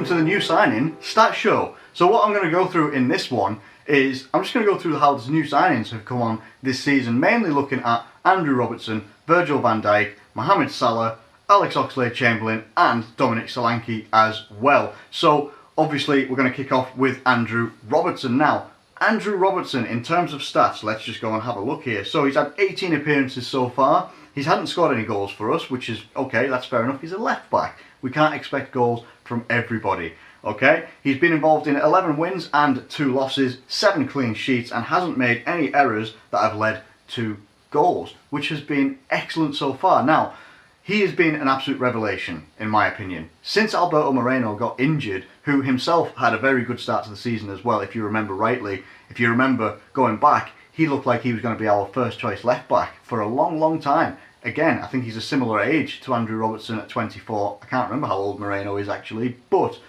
to the new signing stat show. So what I'm going to go through in this one is, I'm just going to go through how the new signings have come on this season, mainly looking at Andrew Robertson, Virgil Van Dijk, Mohamed Salah, Alex Oxlade-Chamberlain and Dominic Solanke as well. So obviously we're going to kick off with Andrew Robertson now. Andrew Robertson, in terms of stats, let's just go and have a look here. So he's had 18 appearances so far. He hasn't scored any goals for us, which is okay, that's fair enough. He's a left back. We can't expect goals from everybody. Okay, he's been involved in 11 wins and 2 losses, 7 clean sheets, and hasn't made any errors that have led to goals, which has been excellent so far. Now, he has been an absolute revelation, in my opinion. Since Alberto Moreno got injured, who himself had a very good start to the season as well, if you remember rightly. If you remember going back, he looked like he was going to be our first choice left back for a long, long time. Again, I think he's a similar age to Andrew Robertson at 24. I can't remember how old Moreno is actually, but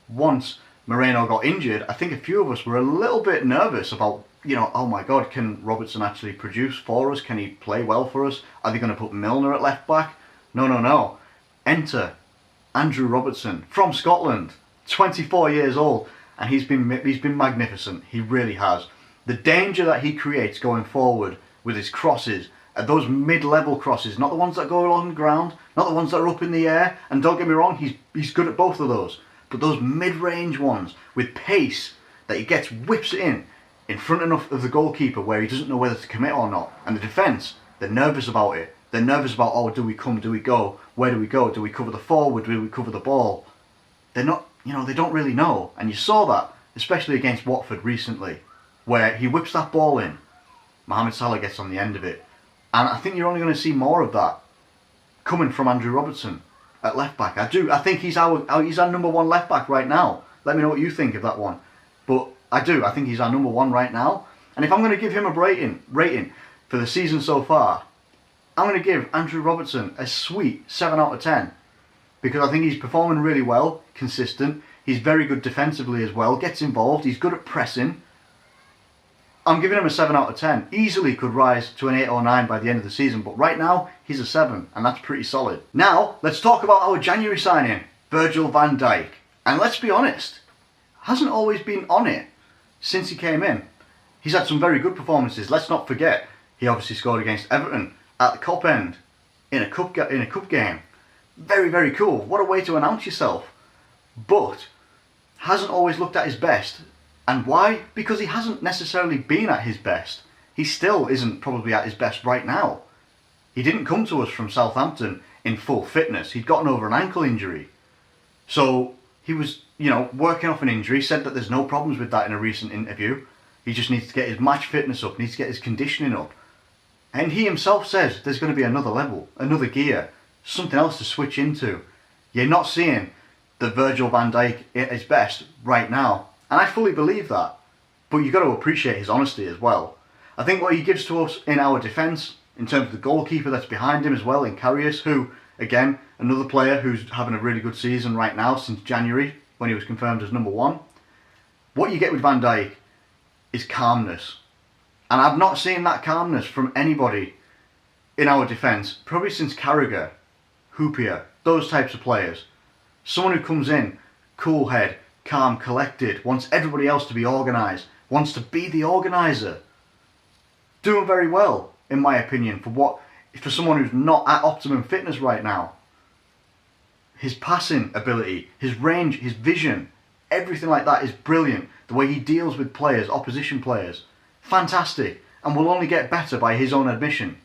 once Moreno got injured, I think a few of us were a little bit nervous about, you know, oh my God, can Robertson actually produce for us? Can he play well for us? Are they going to put Milner at left back? No, no, no. Enter Andrew Robertson from Scotland, 24 years old, and he's been magnificent. He really has. The danger that he creates going forward with his crosses, those mid-level crosses, not the ones that go along the ground, not the ones that are up in the air, and don't get me wrong, he's good at both of those, but those mid-range ones with pace that he gets, whips it in front enough of the goalkeeper where he doesn't know whether to commit or not, and the defence, they're nervous about it. They're nervous about, oh, do we come, do we go, where do we go, do we cover the forward, do we cover the ball? They're not, you know, they don't really know, and you saw that, especially against Watford recently, where he whips that ball in, Mohamed Salah gets on the end of it, and I think you're only going to see more of that coming from Andrew Robertson at left back. I think he's our number one left back right now. Let me know what you think of that one. But I think he's our number one right now. And if I'm going to give him a rating for the season so far, I'm going to give Andrew Robertson a sweet 7 out of 10. Because I think he's performing really well, consistent. He's very good defensively as well, gets involved, he's good at pressing. I'm giving him a 7 out of 10. Easily could rise to an 8 or 9 by the end of the season, but right now, he's a 7, and that's pretty solid. Now, let's talk about our January signing, Virgil van Dijk. And let's be honest, hasn't always been on it since he came in. He's had some very good performances. Let's not forget, he obviously scored against Everton at the Cup end in a cup game. Very, very cool. What a way to announce yourself. But hasn't always looked at his best. And why? Because he hasn't necessarily been at his best. He still isn't probably at his best right now. He didn't come to us from Southampton in full fitness. He'd gotten over an ankle injury. So he was, you know, working off an injury, said that there's no problems with that in a recent interview. He just needs to get his match fitness up, needs to get his conditioning up. And he himself says there's going to be another level, another gear, something else to switch into. You're not seeing the Virgil van Dijk at his best right now. And I fully believe that. But you've got to appreciate his honesty as well. I think what he gives to us in our defence, in terms of the goalkeeper that's behind him as well, in Karius, who, again, another player who's having a really good season right now since January, when he was confirmed as number one. What you get with Van Dijk is calmness. And I've not seen that calmness from anybody in our defence, probably since Carragher, Hoopier, those types of players. Someone who comes in, cool head, calm, collected, wants everybody else to be organised, wants to be the organiser. Doing very well, in my opinion, for someone who's not at optimum fitness right now. His passing ability, his range, his vision, everything like that is brilliant. The way he deals with players, opposition players, fantastic, and will only get better by his own admission.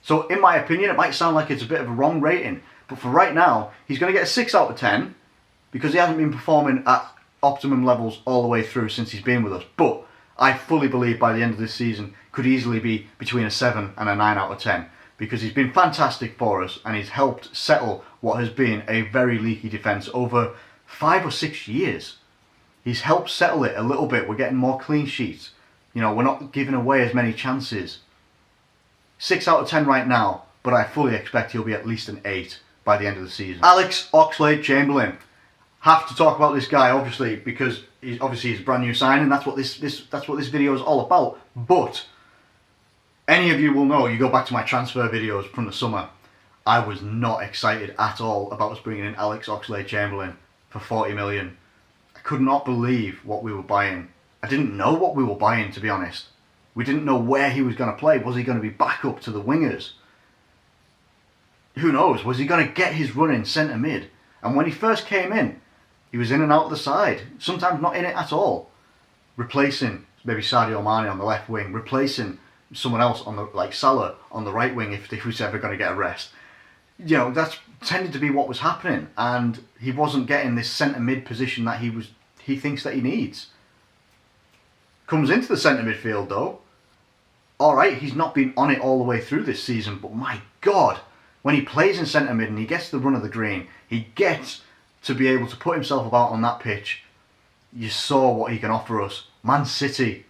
So in my opinion, it might sound like it's a bit of a wrong rating, but for right now, he's going to get a 6 out of 10, because he hasn't been performing at optimum levels all the way through since he's been with us. But I fully believe by the end of this season could easily be between a 7 and a 9 out of 10, because he's been fantastic for us and he's helped settle what has been a very leaky defence over 5 or 6 years. He's helped settle it a little bit. We're getting more clean sheets. You know, we're not giving away as many chances. 6 out of 10 right now, but I fully expect he'll be at least an 8 by the end of the season. Alex Oxlade-Chamberlain. Have to talk about this guy, obviously, because he's a brand new signing. That's what this video is all about. But any of you will know, you go back to my transfer videos from the summer, I was not excited at all about us bringing in Alex Oxlade-Chamberlain. for 40 million. I could not believe what we were buying. I didn't know what we were buying, to be honest. We didn't know where he was going to play. Was he going to be back up to the wingers? Who knows? Was he going to get his run in centre mid? And when he first came in, he was in and out of the side. Sometimes not in it at all. Replacing maybe Sadio Mane on the left wing. Replacing someone else on the like Salah on the right wing if he was ever going to get a rest. You know, that's tended to be what was happening, and he wasn't getting this centre mid position that he thinks that he needs. Comes into the centre midfield though. Alright, he's not been on it all the way through this season, but my God, when he plays in centre mid and he gets the run of the green, he gets to be able to put himself about on that pitch. You saw what he can offer us. Man City,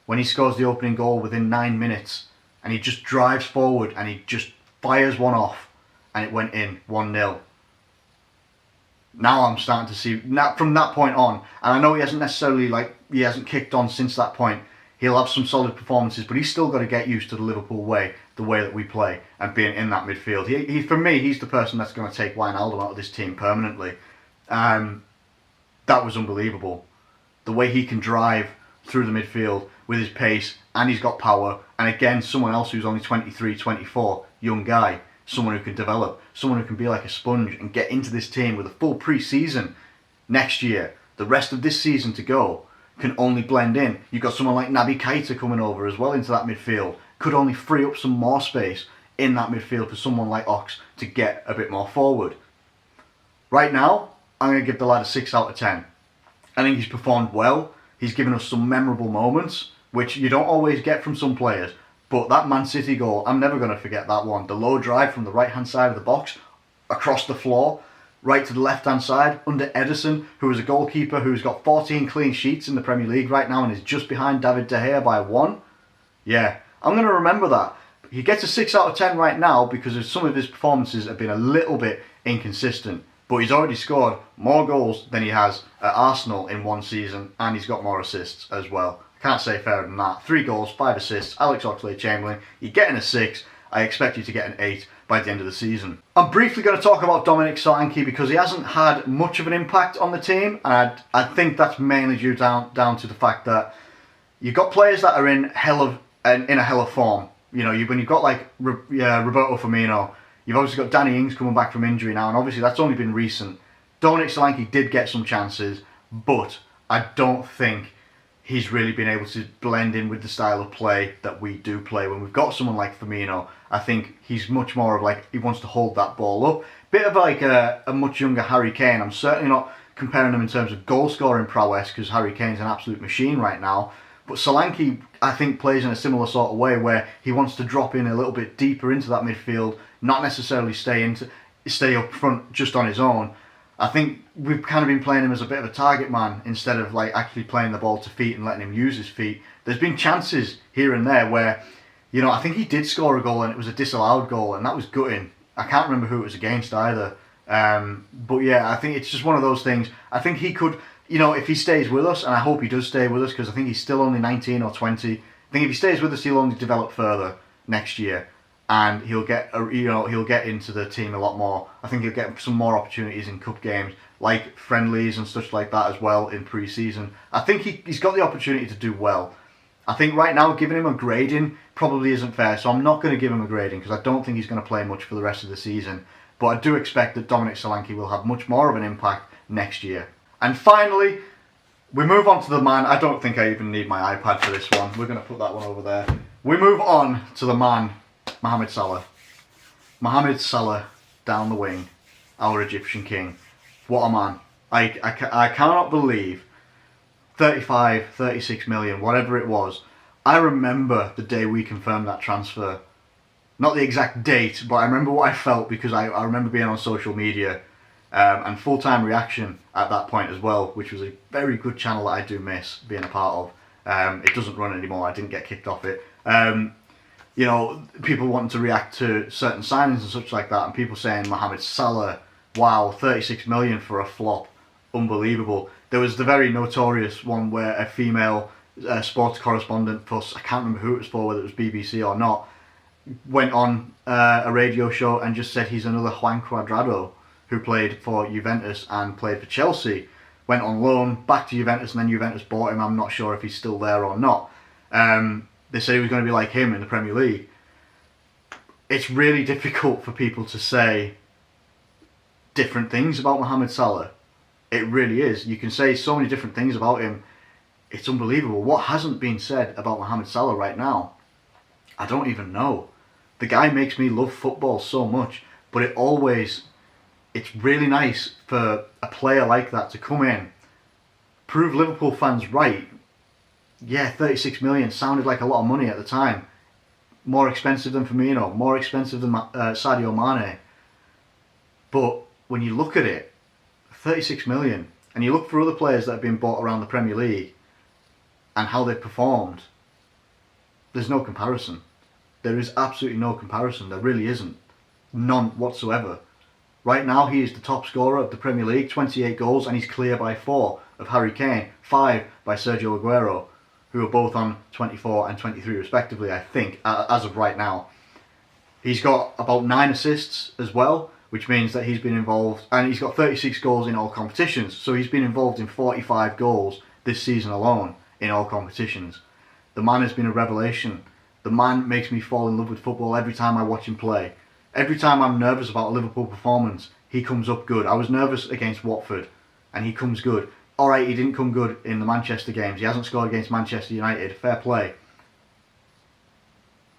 when he scores the opening goal within 9 minutes, and he just drives forward and he just fires one off, and it went in 1-0. Now I'm starting to see, from that point on, and I know he hasn't kicked on since that point. He'll have some solid performances, but he's still got to get used to the Liverpool way, the way that we play, and being in that midfield. He for me, he's the person that's going to take Wijnaldum out of this team permanently. That was unbelievable. The way he can drive through the midfield with his pace, and he's got power, and again, someone else who's only 23, 24, young guy, someone who can develop, someone who can be like a sponge and get into this team with a full pre-season next year, the rest of this season to go, can only blend in. You've got someone like Naby Keita coming over as well into that midfield, could only free up some more space in that midfield for someone like Ox to get a bit more forward. Right now, I'm going to give the lad a 6 out of 10. I think he's performed well. He's given us some memorable moments, which you don't always get from some players. But that Man City goal, I'm never going to forget that one. The low drive from the right-hand side of the box, across the floor, right to the left-hand side, under Ederson, who is a goalkeeper who's got 14 clean sheets in the Premier League right now and is just behind David De Gea by 1. Yeah, I'm going to remember that. He gets a 6 out of 10 right now because some of his performances have been a little bit inconsistent. But he's already scored more goals than he has at Arsenal in one season, and he's got more assists as well. I can't say fairer than that. 3 goals, 5 assists, Alex Oxlade-Chamberlain. You're getting a 6. I expect you to get an 8 by the end of the season. I'm briefly going to talk about Dominic Solanke because he hasn't had much of an impact on the team, and I think that's mainly due down to the fact that you've got players that are in a hell of form. You know, when you've got like Roberto Firmino, you've obviously got Danny Ings coming back from injury now, and obviously that's only been recent. Dominic Solanke did get some chances, but I don't think he's really been able to blend in with the style of play that we do play. When we've got someone like Firmino, I think he's much more of like, he wants to hold that ball up. Bit of like a much younger Harry Kane. I'm certainly not comparing him in terms of goal scoring prowess because Harry Kane's an absolute machine right now. But Solanke, I think, plays in a similar sort of way where he wants to drop in a little bit deeper into that midfield, not necessarily stay up front just on his own. I think we've kind of been playing him as a bit of a target man instead of like actually playing the ball to feet and letting him use his feet. There's been chances here and there where, you know, I think he did score a goal and it was a disallowed goal and that was gutting. I can't remember who it was against either. But yeah, I think it's just one of those things. I think he could, you know, if he stays with us, and I hope he does stay with us because I think he's still only 19 or 20. I think if he stays with us, he'll only develop further next year. And he'll get into the team a lot more. I think he'll get some more opportunities in cup games, like friendlies and such like that as well in pre-season. I think he's got the opportunity to do well. I think right now giving him a grading probably isn't fair, so I'm not going to give him a grading because I don't think he's going to play much for the rest of the season. But I do expect that Dominic Solanke will have much more of an impact next year. And finally, we move on to the man. I don't think I even need my iPad for this one. We're going to put that one over there. We move on to the man, Mohamed Salah. Mohamed Salah down the wing, our Egyptian king. What a man. I cannot believe 35, 36 million, whatever it was. I remember the day we confirmed that transfer. Not the exact date, but I remember what I felt because I remember being on social media and Full-Time Reaction at that point as well, which was a very good channel that I do miss being a part of. It doesn't run anymore. I didn't get kicked off it. You know, people wanting to react to certain signings and such like that, and people saying Mohamed Salah, wow, 36 million for a flop, unbelievable. There was the very notorious one where a female sports correspondent, plus I can't remember who it was for, whether it was BBC or not, went on a radio show and just said he's another Juan Cuadrado. who played for Juventus and played for Chelsea, went on loan back to Juventus, and then Juventus bought him. I'm not sure if he's still there or not. They say he was going to be like him in the Premier League. It's really difficult for people to say different things about Mohamed Salah. It really is. You can say so many different things about him. It's unbelievable. What hasn't been said about Mohamed Salah right now? I don't even know. The guy makes me love football so much, but it's really nice for a player like that to come in, prove Liverpool fans right. Yeah, 36 million sounded like a lot of money at the time. More expensive than Firmino, more expensive than Sadio Mane. But when you look at it, 36 million, and you look for other players that have been bought around the Premier League and how they've performed, there's no comparison. There is absolutely no comparison. There really isn't. None whatsoever. Right now, he is the top scorer of the Premier League, 28 goals, and he's clear by 4 of Harry Kane, 5 by Sergio Aguero, who are both on 24 and 23 respectively, I think, as of right now. He's got about 9 assists as well, which means that he's been involved, and he's got 36 goals in all competitions, so he's been involved in 45 goals this season alone in all competitions. The man has been a revelation. The man makes me fall in love with football every time I watch him play. Every time I'm nervous about a Liverpool performance, he comes up good. I was nervous against Watford, and he comes good. Alright, he didn't come good in the Manchester games. He hasn't scored against Manchester United. Fair play.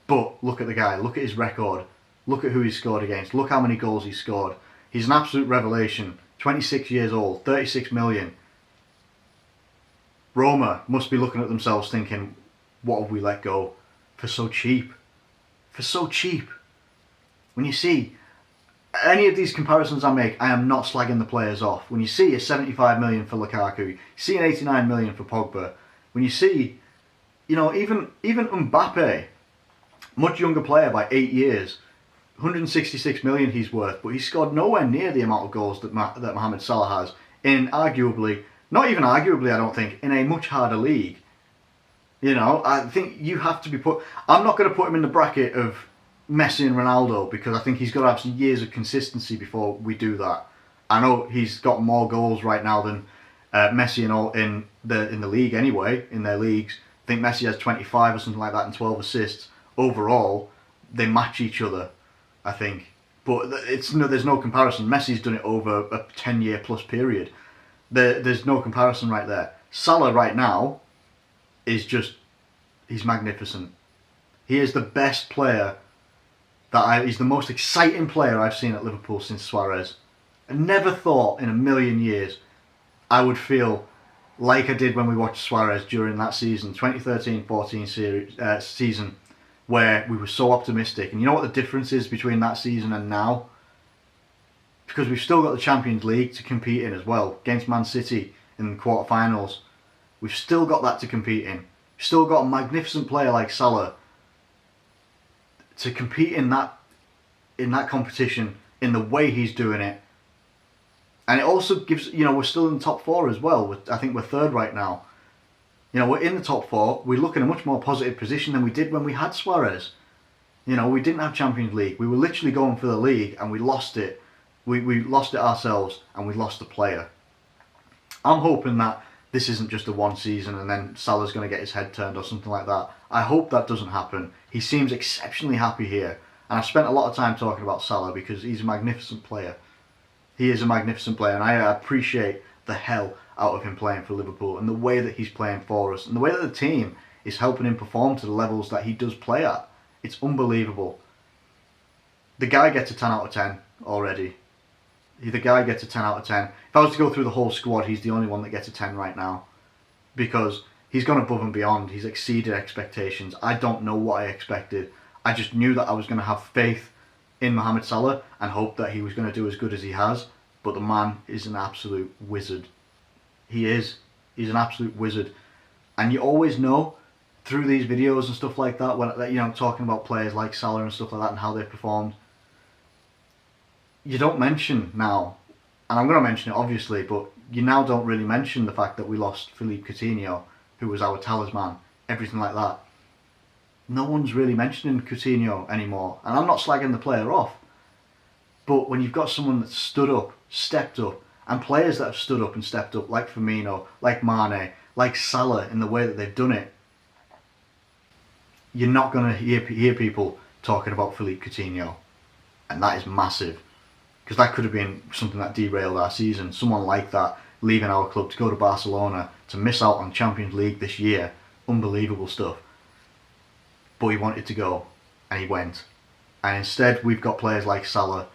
But look at the guy. Look at his record. Look at who he's scored against. Look how many goals he's scored. He's an absolute revelation. 26 years old. 36 million. Roma must be looking at themselves thinking, what have we let go for so cheap? For so cheap. When you see any of these comparisons I make, I am not slagging the players off. When you see a 75 million for Lukaku, you see an 89 million for Pogba. When you see, even Mbappe, much younger player by 8 years, 166 million he's worth, but he's scored nowhere near the amount of goals that Mohamed Salah has in arguably, not even arguably I don't think, in a much harder league. I think you have to be I'm not going to put him in the bracket of Messi and Ronaldo because I think he's got to have some years of consistency before we do that. I know he's got more goals right now than Messi and all in the league anyway, in their leagues. I think Messi has 25 or something like that and 12 assists. Overall, they match each other, I think. But there's no comparison. Messi's done it over a 10-year plus period. There's no comparison right there. Salah right now is he's magnificent. He is the best player he's the most exciting player I've seen at Liverpool since Suarez. I never thought in a million years I would feel like I did when we watched Suarez during that season, 2013-14 season, where we were so optimistic. And you know what the difference is between that season and now? Because we've still got the Champions League to compete in as well, against Man City in the quarterfinals. We've still got that to compete in. We've still got a magnificent player like Salah to compete in that competition in the way he's doing it. And it also gives, we're still in the top 4 as well. I think we're 3rd right now. We're in the top 4. We look in a much more positive position than we did when we had Suarez. We didn't have Champions League. We were literally going for the league and we lost it. We lost it ourselves and we lost the player. I'm hoping that this isn't just a one season and then Salah's going to get his head turned or something like that. I hope that doesn't happen. He seems exceptionally happy here. And I've spent a lot of time talking about Salah because he's a magnificent player. He is a magnificent player and I appreciate the hell out of him playing for Liverpool and the way that he's playing for us and the way that the team is helping him perform to the levels that he does play at. It's unbelievable. The guy gets a 10 out of 10 already. The guy gets a 10 out of 10. If I was to go through the whole squad, he's the only one that gets a 10 right now. Because he's gone above and beyond. He's exceeded expectations. I don't know what I expected. I just knew that I was going to have faith in Mohamed Salah and hope that he was going to do as good as he has. But the man is an absolute wizard. He is. He's an absolute wizard. And you always know through these videos and stuff like that, when talking about players like Salah and stuff like that and how they performed, you don't mention now, and I'm going to mention it obviously, but you now don't really mention the fact that we lost Philippe Coutinho, who was our talisman, everything like that. No one's really mentioning Coutinho anymore, and I'm not slagging the player off, but when you've got someone that stood up stepped up, and players that have stood up and stepped up, like Firmino, like Mane, like Salah, in the way that they've done it, you're not going to hear people talking about Philippe Coutinho. And that is massive, because that could have been something that derailed our season. Someone like that leaving our club to go to Barcelona, to miss out on Champions League this year. Unbelievable stuff. But he wanted to go, and he went. And instead we've got players like Salah,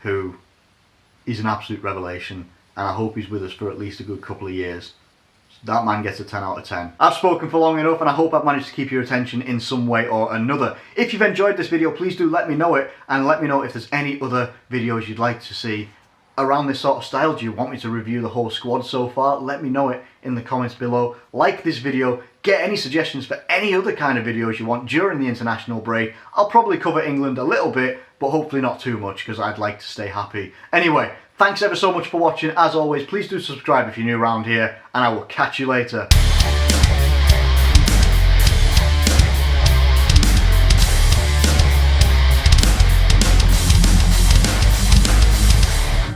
who is an absolute revelation, and I hope he's with us for at least a good couple of years. That man gets a 10 out of 10. I've spoken for long enough, and I hope I've managed to keep your attention in some way or another. If you've enjoyed this video, please do let me know it, and let me know if there's any other videos you'd like to see around this sort of style. Do you want me to review the whole squad so far? Let me know it in the comments below. Like this video, get any suggestions for any other kind of videos you want during the international break. I'll probably cover England a little bit, but hopefully not too much, because I'd like to stay happy. Anyway, thanks ever so much for watching. As always, please do subscribe if you're new around here, and I will catch you later.